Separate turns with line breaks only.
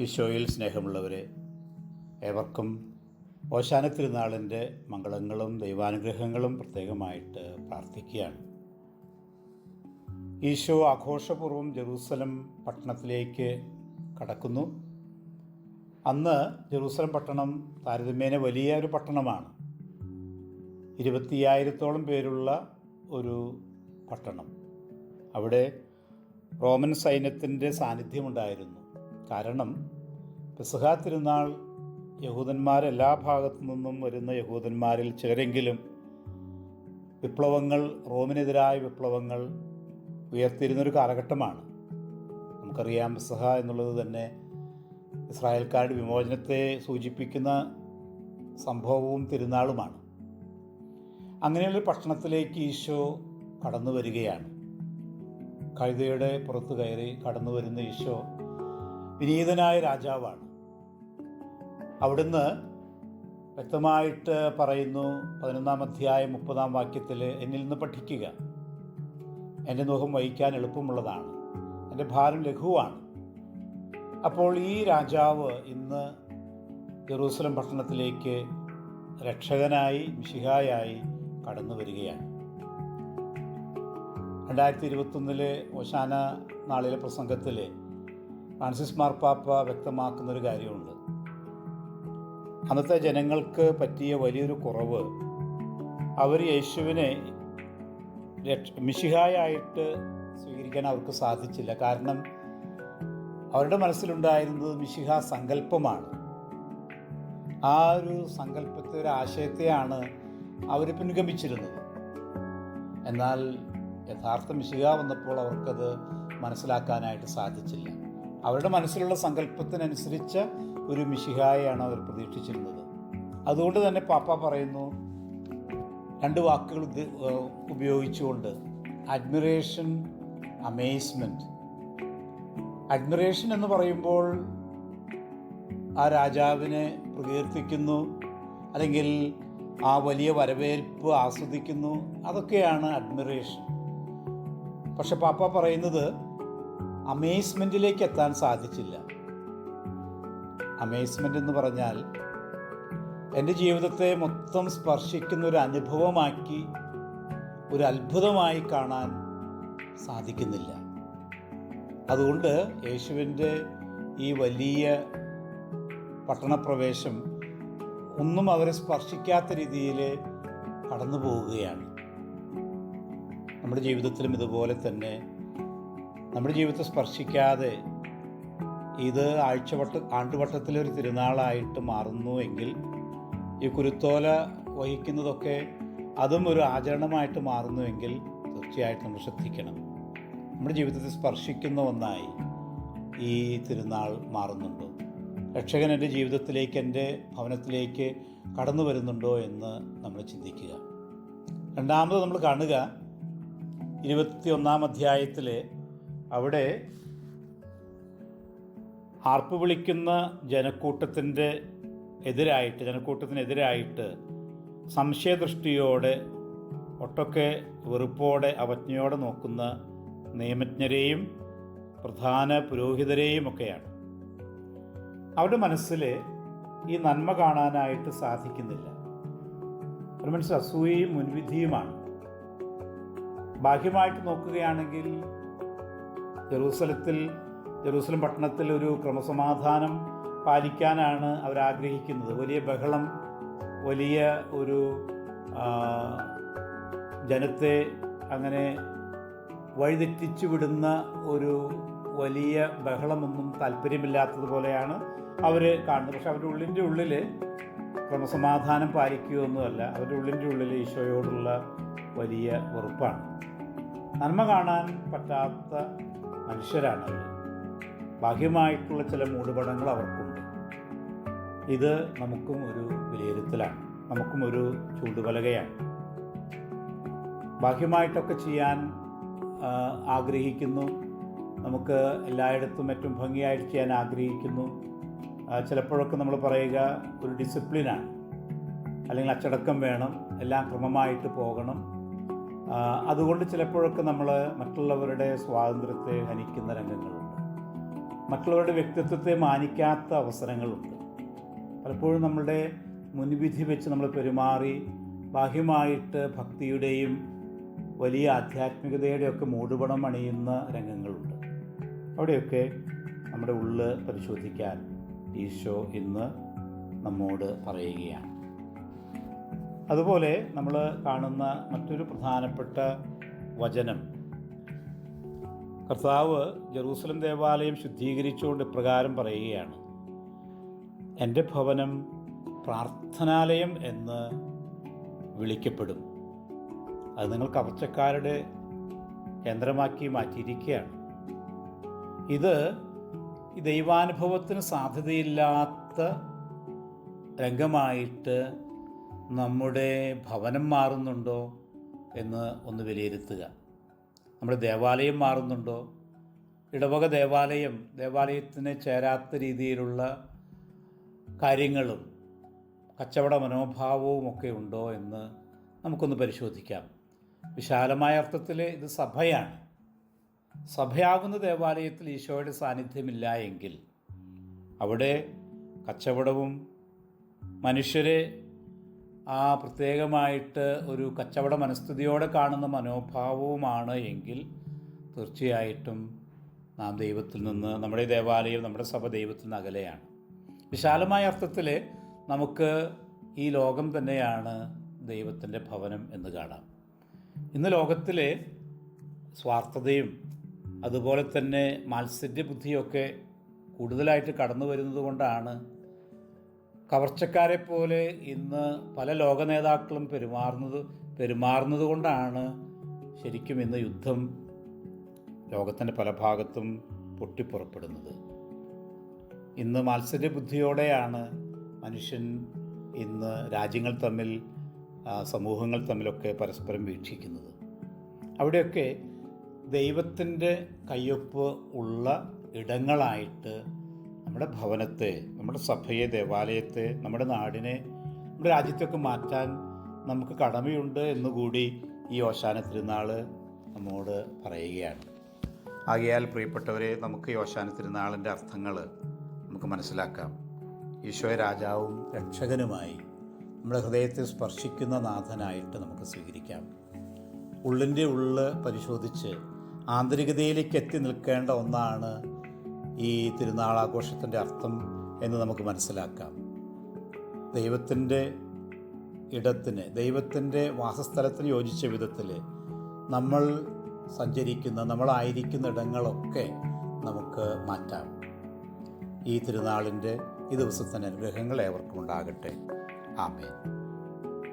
ഈശോയിൽ സ്നേഹമുള്ളവരെ, ഏവർക്കും ഓശാന തിരുനാളിൻ്റെ മംഗളങ്ങളും ദൈവാനുഗ്രഹങ്ങളും പ്രത്യേകമായിട്ട് പ്രാർത്ഥിക്കുകയാണ്. ഈശോ ആഘോഷപൂർവ്വം ജെറൂസലം പട്ടണത്തിലേക്ക് കടക്കുന്നു. അന്ന് ജെറൂസലം പട്ടണം താരതമ്യേന വലിയ ഒരു പട്ടണമാണ്. 25,000-ഓളം പേരുള്ള ഒരു പട്ടണം. അവിടെ റോമൻ സൈന്യത്തിൻ്റെ സാന്നിധ്യമുണ്ടായിരുന്നു. കാരണം പെസഹ തിരുനാൾ യഹൂദന്മാരെല്ലാ ഭാഗത്തു നിന്നും വരുന്ന യഹൂദന്മാരിൽ ചിലരെങ്കിലും വിപ്ലവങ്ങൾ, റോമിനെതിരായ വിപ്ലവങ്ങൾ ഉയർത്തിയിരുന്നൊരു കാലഘട്ടമാണ്. നമുക്കറിയാം, പെസഹ എന്നുള്ളത് തന്നെ ഇസ്രായേൽക്കാരുടെ വിമോചനത്തെ സൂചിപ്പിക്കുന്ന സംഭവവും തിരുനാളുമാണ്. അങ്ങനെയുള്ളൊരു പട്ടണത്തിലേക്ക് ഈശോ കടന്നു വരികയാണ്. കഴുതയുടെ പുറത്ത് കയറി കടന്നു വരുന്ന ഈശോ വിനീതനായ രാജാവാണ്. അവിടുന്ന് വ്യക്തമായിട്ട് പറയുന്നു, 11-ാം അധ്യായം 30-ാം വാക്യത്തിൽ, എന്നിൽ നിന്ന് പഠിക്കുക, എൻ്റെ നുകം വഹിക്കാൻ എളുപ്പമുള്ളതാണ്, എൻ്റെ ഭാരം ലഘുവാണ്. അപ്പോൾ ഈ രാജാവ് ഇന്ന് ജെറൂസലം പട്ടണത്തിലേക്ക് രക്ഷകനായി, മിശിഹായായി കടന്നു വരികയാണ്. 2021 ഓശാന നാളിലെ പ്രസംഗത്തിൽ ഫ്രാൻസിസ് മാർപ്പാപ്പ വ്യക്തമാക്കുന്നൊരു കാര്യമുണ്ട്. അന്നത്തെ ജനങ്ങൾക്ക് പറ്റിയ വലിയൊരു കുറവ്, അവർ യേശുവിനെ മിശിഹായായിട്ട് സ്വീകരിക്കാൻ അവർക്ക് സാധിച്ചില്ല. കാരണം അവരുടെ മനസ്സിലുണ്ടായിരുന്നത് മിശിഹ സങ്കല്പമാണ്. ആ ഒരു സങ്കല്പത്തെ, ഒരു ആശയത്തെയാണ് അവർ പിൻഗമിച്ചിരുന്നത്. എന്നാൽ യഥാർത്ഥ മിശിഹ വന്നപ്പോൾ അവർക്കത് മനസ്സിലാക്കാനായിട്ട് സാധിച്ചില്ല. അവരുടെ മനസ്സിലുള്ള സങ്കല്പത്തിനനുസരിച്ച ഒരു മിശിഹായെയാണ് അവർ പ്രതീക്ഷിച്ചിരുന്നത്. അതുകൊണ്ട് തന്നെ പാപ്പ പറയുന്നു, 2 വാക്കുകൾ ഉപയോഗിച്ചുകൊണ്ട്, അഡ്മിറേഷൻ, അമേസ്മെൻറ്റ്. അഡ്മിറേഷൻ എന്ന് പറയുമ്പോൾ ആ രാജാവിനെ പ്രകീർത്തിക്കുന്നു, അല്ലെങ്കിൽ ആ വലിയ വരവേൽപ്പ് ആസ്വദിക്കുന്നു, അതൊക്കെയാണ് അഡ്മിറേഷൻ. പക്ഷെ പാപ്പ പറയുന്നത് അമേസ്മെൻറ്റിലേക്ക് എത്താൻ സാധിച്ചില്ല. അമേസ്മെൻ്റ് എന്ന് പറഞ്ഞാൽ എൻ്റെ ജീവിതത്തെ മൊത്തം സ്പർശിക്കുന്ന ഒരു അനുഭവമാക്കി, ഒരു അത്ഭുതമായി കാണാൻ സാധിക്കുന്നില്ല. അതുകൊണ്ട് യേശുവിൻ്റെ ഈ വലിയ പട്ടണപ്രവേശം ഒന്നും അവരെ സ്പർശിക്കാത്ത രീതിയിൽ കടന്നു പോവുകയാണ്. നമ്മുടെ ജീവിതത്തിലും ഇതുപോലെ തന്നെ നമ്മുടെ ജീവിതത്തെ സ്പർശിക്കാതെ ഇത് ആണ്ടുവട്ടത്തിലൊരു തിരുനാളായിട്ട് മാറുന്നു എങ്കിൽ, ഈ കുരുത്തോല വഹിക്കുന്നതൊക്കെ അതും ഒരു ആചരണമായിട്ട് മാറുന്നുവെങ്കിൽ തീർച്ചയായിട്ടും നമ്മൾ ശ്രദ്ധിക്കണം. നമ്മുടെ ജീവിതത്തെ സ്പർശിക്കുന്ന ഒന്നായി ഈ തിരുനാൾ മാറുന്നുണ്ടോ? രക്ഷകൻ എൻ്റെ ജീവിതത്തിലേക്ക്, എൻ്റെ ഭവനത്തിലേക്ക് കടന്നു വരുന്നുണ്ടോ എന്ന് നമ്മൾ ചിന്തിക്കുക. രണ്ടാമത് നമ്മൾ കാണുക 21-ാം അധ്യായത്തിൽ, അവിടെ ആർപ്പ് വിളിക്കുന്ന ജനക്കൂട്ടത്തിനെതിരായിട്ട് സംശയദൃഷ്ടിയോടെ, ഒട്ടൊക്കെ വെറുപ്പോടെ, അവജ്ഞയോടെ നോക്കുന്ന നിയമജ്ഞരെയും പ്രധാന പുരോഹിതരെയും ഒക്കെയാണ്. അവരുടെ മനസ്സിൽ ഈ നന്മ കാണാനായിട്ട് സാധിക്കുന്നില്ല. ഒരു മനസ്സിൽ അസൂയയും മുൻവിധിയുമാണ്. ബാഹ്യമായിട്ട് നോക്കുകയാണെങ്കിൽ ജെറൂസലം പട്ടണത്തിൽ ഒരു ക്രമസമാധാനം പാലിക്കാനാണ് അവരാഗ്രഹിക്കുന്നത്. വലിയ ബഹളം, വലിയ ഒരു ജനത്തെ അങ്ങനെ വഴിതെറ്റിച്ചു വിടുന്ന ഒരു വലിയ ബഹളമൊന്നും താല്പര്യമില്ലാത്തതുപോലെയാണ് അവർ കാണുന്നത്. പക്ഷെ അവരുടെ ഉള്ളിൻ്റെ ഉള്ളിൽ ക്രമസമാധാനം പാലിക്കുകയൊന്നുമല്ല. അവരുടെ ഉള്ളിൻ്റെ ഉള്ളിൽ ഈശോയോടുള്ള വലിയ വെറുപ്പാണ്. നന്മ കാണാൻ പറ്റാത്ത മനുഷ്യരാണ് അവർ. ബാഹ്യമായിട്ടുള്ള ചില മൂടുപടങ്ങൾ അവർക്കുണ്ട്. ഇത് നമുക്കും ഒരു വിലയിരുത്തലാണ്, നമുക്കും ഒരു ചൂണ്ടുപലകയാണ്. ബാഹ്യമായിട്ടൊക്കെ ചെയ്യാൻ ആഗ്രഹിക്കുന്നു, നമുക്ക് എല്ലായിടത്തും ഏറ്റവും ഭംഗിയായിട്ട് ചെയ്യാൻ ആഗ്രഹിക്കുന്നു. ചിലപ്പോഴൊക്കെ നമ്മൾ പറയുക ഒരു ഡിസിപ്ലിനാണ്, അല്ലെങ്കിൽ അച്ചടക്കം വേണം, എല്ലാം ക്രമമായിട്ട് പോകണം. അതുകൊണ്ട് ചിലപ്പോഴൊക്കെ നമ്മൾ മറ്റുള്ളവരുടെ സ്വാതന്ത്ര്യത്തെ ഹനിക്കുന്ന രംഗങ്ങളുണ്ട്. മറ്റുള്ളവരുടെ വ്യക്തിത്വത്തെ മാനിക്കാത്ത അവസരങ്ങളുണ്ട്. പലപ്പോഴും നമ്മളുടെ മുൻവിധി വെച്ച് നമ്മൾ പെരുമാറി ബാഹ്യമായിട്ട് ഭക്തിയുടെയും വലിയ ആധ്യാത്മികതയുടെയൊക്കെ മൂടുപടം അണിയുന്ന രംഗങ്ങളുണ്ട്. അവിടെയൊക്കെ നമ്മുടെ ഉള്ള് പരിശോധിക്കാൻ ഈശോ ഇന്ന് നമ്മോട് പറയുകയാണ്. അതുപോലെ നമ്മൾ കാണുന്ന മറ്റൊരു പ്രധാനപ്പെട്ട വചനം, കർത്താവ് ജെറൂസലം ദേവാലയം ശുദ്ധീകരിച്ചുകൊണ്ട് ഇപ്രകാരം പറയുകയാണ്: എൻ്റെ ഭവനം പ്രാർത്ഥനാലയം എന്ന് വിളിക്കപ്പെടും. അത് നിങ്ങൾ കവർച്ചക്കാരുടെ കേന്ദ്രമാക്കി മാറ്റിയിരിക്കുകയാണ്. ഇത് ഈ ദൈവാനുഭവത്തിന് സാധ്യതയില്ലാത്ത രംഗമായിട്ട് നമ്മുടെ ഭവനം മാറുന്നുണ്ടോ എന്ന് ഒന്ന് വിലയിരുത്തുക. നമ്മുടെ ദേവാലയം മാറുന്നുണ്ടോ? ഇടവക ദേവാലയത്തിന് ചേരാത്ത രീതിയിലുള്ള കാര്യങ്ങളും കച്ചവട മനോഭാവവും ഒക്കെ ഉണ്ടോ എന്ന് നമുക്കൊന്ന് പരിശോധിക്കാം. വിശാലമായ അർത്ഥത്തിൽ ഇത് സഭയാണ്. സഭയാകുന്ന ദേവാലയത്തിൽ ഈശോയുടെ സാന്നിധ്യമില്ല എങ്കിൽ അവിടെ കച്ചവടവും മനുഷ്യരെ ആ പ്രത്യേകമായിട്ട് ഒരു കച്ചവട മനസ്ഥിതിയോടെ കാണുന്ന മനോഭാവവുമാണ് എങ്കിൽ തീർച്ചയായിട്ടും നാം ദൈവത്തിൽ നിന്ന്, നമ്മുടെ ദേവാലയം, നമ്മുടെ സഭ ദൈവത്തിൽ നിന്ന് അകലെയാണ്. വിശാലമായ അർത്ഥത്തിൽ നമുക്ക് ഈ ലോകം തന്നെയാണ് ദൈവത്തിൻ്റെ ഭവനം എന്ന് കാണാം. ഇന്ന് ലോകത്തിലെ സ്വാർത്ഥതയും അതുപോലെ തന്നെ മാത്സര്യബുദ്ധിയൊക്കെ കൂടുതലായിട്ട് കടന്നു വരുന്നത് കൊണ്ടാണ് കവർച്ചക്കാരെ പോലെ ഇന്ന് പല ലോക നേതാക്കളും പെരുമാറുന്നത് കൊണ്ടാണ് ശരിക്കും ഇന്ന് യുദ്ധം ലോകത്തിൻ്റെ പല ഭാഗത്തും പൊട്ടിപ്പുറപ്പെടുന്നത്. ഇന്ന് മാത്സര്യബുദ്ധിയോടെയാണ് മനുഷ്യൻ ഇന്ന് രാജ്യങ്ങൾ തമ്മിൽ, സമൂഹങ്ങൾ തമ്മിലൊക്കെ പരസ്പരം വീക്ഷിക്കുന്നത്. അവിടെയൊക്കെ ദൈവത്തിൻ്റെ കയ്യൊപ്പ് ഉള്ള ഇടങ്ങളായിട്ട് നമ്മുടെ ഭവനത്തെ, നമ്മുടെ സഭയെ, ദേവാലയത്തെ, നമ്മുടെ നാടിനെ, നമ്മുടെ രാജ്യത്തൊക്കെ മാറ്റാൻ നമുക്ക് കടമയുണ്ട് എന്നുകൂടി ഈ ഓശാന തിരുനാൾ നമ്മോട് പറയുകയാണ്. ആകയാൽ പ്രിയപ്പെട്ടവരെ, നമുക്ക് ഈ ഓശാന തിരുനാളിൻ്റെ അർത്ഥങ്ങൾ നമുക്ക് മനസ്സിലാക്കാം. ഈശോയെ രാജാവും രക്ഷകനുമായി നമ്മുടെ ഹൃദയത്തെ സ്പർശിക്കുന്ന നാഥനായിട്ട് നമുക്ക് സ്വീകരിക്കാം. ഉള്ളിൻ്റെ ഉള്ള് പരിശോധിച്ച് ആന്തരികതയിലേക്ക് എത്തി നിൽക്കേണ്ട ഒന്നാണ് ഈ തിരുനാളാഘോഷത്തിൻ്റെ അർത്ഥം എന്ന് നമുക്ക് മനസ്സിലാക്കാം. ദൈവത്തിൻ്റെ ഇടത്തിന്, ദൈവത്തിൻ്റെ വാസസ്ഥലത്തിന് യോജിച്ച വിധത്തിൽ നമ്മൾ സഞ്ചരിക്കുന്ന, നമ്മളായിരിക്കുന്ന ഇടങ്ങളൊക്കെ നമുക്ക് മാറ്റാം. ഈ തിരുനാളിൻ്റെ ഈ ദിവസത്തിൻ്റെ അനുഗ്രഹങ്ങൾ ഏവർക്കും ഉണ്ടാകട്ടെ. ആമേൻ.